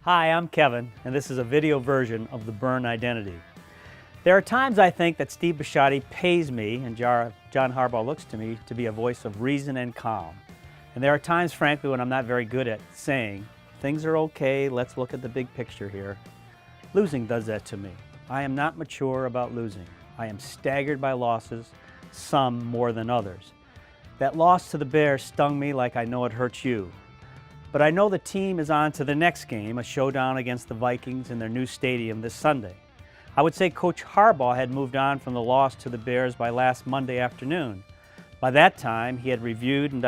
Hi, I'm Kevin, and this is a video version of the Byrne identity. There are times I think that Steve Bisciotti pays me, and John Harbaugh looks to me, to be a voice of reason and calm. And there are times, frankly, when I'm not very good at saying, things are okay, let's look at the big picture here. Losing does that to me. I am not mature about losing. I am staggered by losses, some more than others. That loss to the Bears stung me like I know it hurts you. But I know the team is on to the next game, a showdown against the Vikings in their new stadium this Sunday. I would say Coach Harbaugh had moved on from the loss to the Bears by last Monday afternoon. By that time, he had reviewed and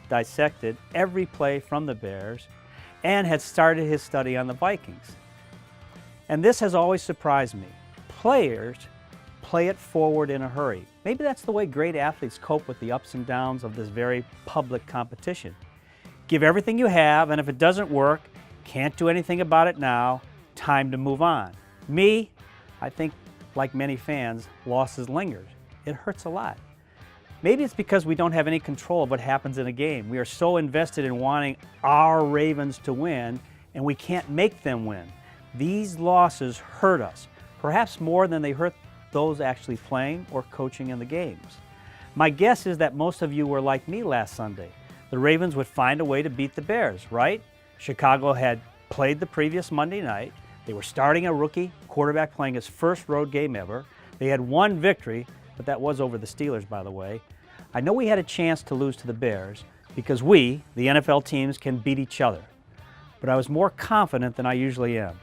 dissected every play from the Bears and had started his study on the Vikings. And this has always surprised me. Players play it forward in a hurry. Maybe that's the way great athletes cope with the ups and downs of this very public competition. Give everything you have, and if it doesn't work, can't do anything about it now, time to move on. Me, I think, like many fans, losses lingers. It hurts a lot. Maybe it's because we don't have any control of what happens in a game. We are so invested in wanting our Ravens to win, and we can't make them win. These losses hurt us, perhaps more than they hurt those actually playing or coaching in the games. My guess is that most of you were like me last Sunday. The Ravens would find a way to beat the Bears, right? Chicago had played the previous Monday night. They were starting a rookie quarterback playing his first road game ever. They had one victory, but that was over the Steelers, by the way. I know we had a chance to lose to the Bears because we, the NFL teams, can beat each other. But I was more confident than I usually am.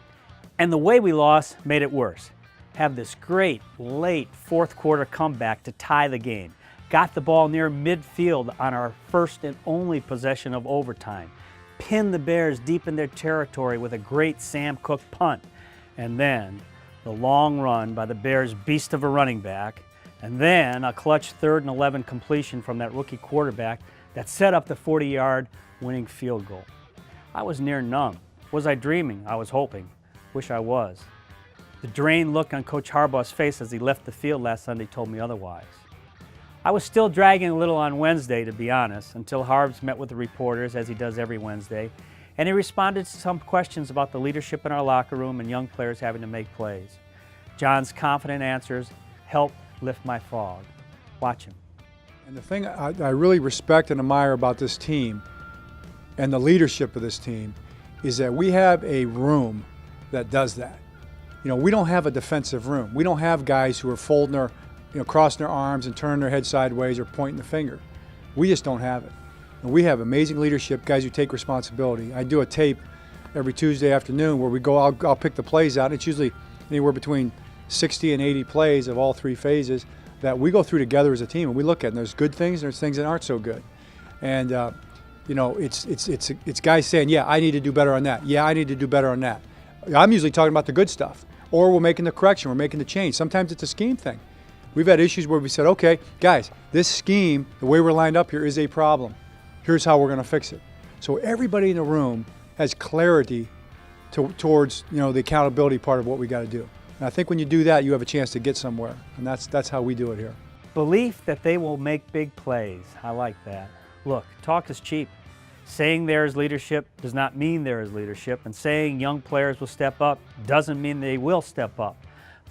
And the way we lost made it worse. Have this great late fourth quarter comeback to tie the game. Got the ball near midfield on our first and only possession of overtime. Pinned the Bears deep in their territory with a great Sam Cook punt. And then the long run by the Bears' beast of a running back. And then a clutch 3rd and 11 completion from that rookie quarterback that set up the 40-yard winning field goal. I was near numb. Was I dreaming? I was hoping. Wish I was. The drained look on Coach Harbaugh's face as he left the field last Sunday told me otherwise. I was still dragging a little on Wednesday, to be honest, until Harbs met with the reporters, as he does every Wednesday, and he responded to some questions about the leadership in our locker room and young players having to make plays. John's confident answers helped lift my fog. Watch him. And the thing I really respect and admire about this team and the leadership of this team is that we have a room that does that. You know, we don't have a defensive room. We don't have guys who are folding their, crossing their arms and turning their head sideways or pointing the finger. We just don't have it. And we have amazing leadership, guys who take responsibility. I do a tape every Tuesday afternoon where we go, I'll pick the plays out. It's usually anywhere between 60 and 80 plays of all three phases that we go through together as a team, and we look at. And there's good things and there's things that aren't so good. And it's guys saying, yeah, I need to do better on that. Yeah, I need to do better on that. I'm usually talking about the good stuff. Or we're making the correction, we're making the change. Sometimes it's a scheme thing. We've had issues where we said, okay, guys, this scheme, the way we're lined up here is a problem. Here's how we're going to fix it. So everybody in the room has clarity towards the accountability part of what we got to do. And I think when you do that, you have a chance to get somewhere. And that's how we do it here. Belief that they will make big plays. I like that. Look, talk is cheap. Saying there is leadership does not mean there is leadership, and saying young players will step up doesn't mean they will step up.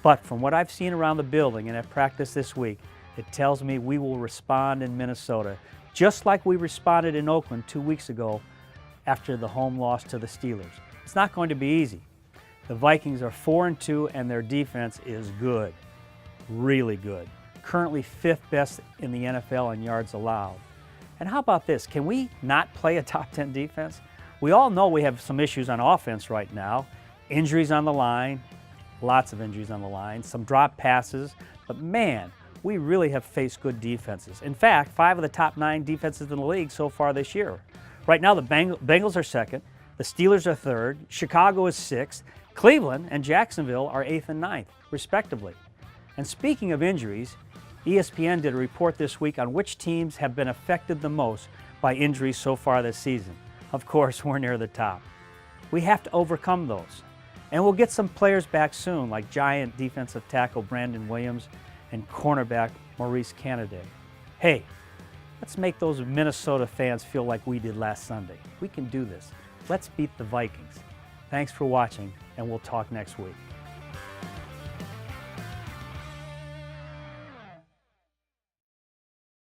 But from what I've seen around the building and at practice this week, it tells me we will respond in Minnesota, just like we responded in Oakland 2 weeks ago after the home loss to the Steelers. It's not going to be easy. The Vikings are 4-2 and their defense is good, really good. Currently 5th best in the NFL in yards allowed. And how about this? Can we not play a top 10 defense? We all know we have some issues on offense right now. Injuries on the line, lots of injuries on the line, some drop passes, but man, we really have faced good defenses. In fact, 5 of the top 9 defenses in the league so far this year. Right now, the Bengals are 2nd, the Steelers are 3rd, Chicago is 6th, Cleveland and Jacksonville are 8th and 9th, respectively. And speaking of injuries, ESPN did a report this week on which teams have been affected the most by injuries so far this season. Of course, we're near the top. We have to overcome those. And we'll get some players back soon, like Giant defensive tackle Brandon Williams and cornerback Maurice Canady. Hey, let's make those Minnesota fans feel like we did last Sunday. We can do this. Let's beat the Vikings. Thanks for watching, and we'll talk next week.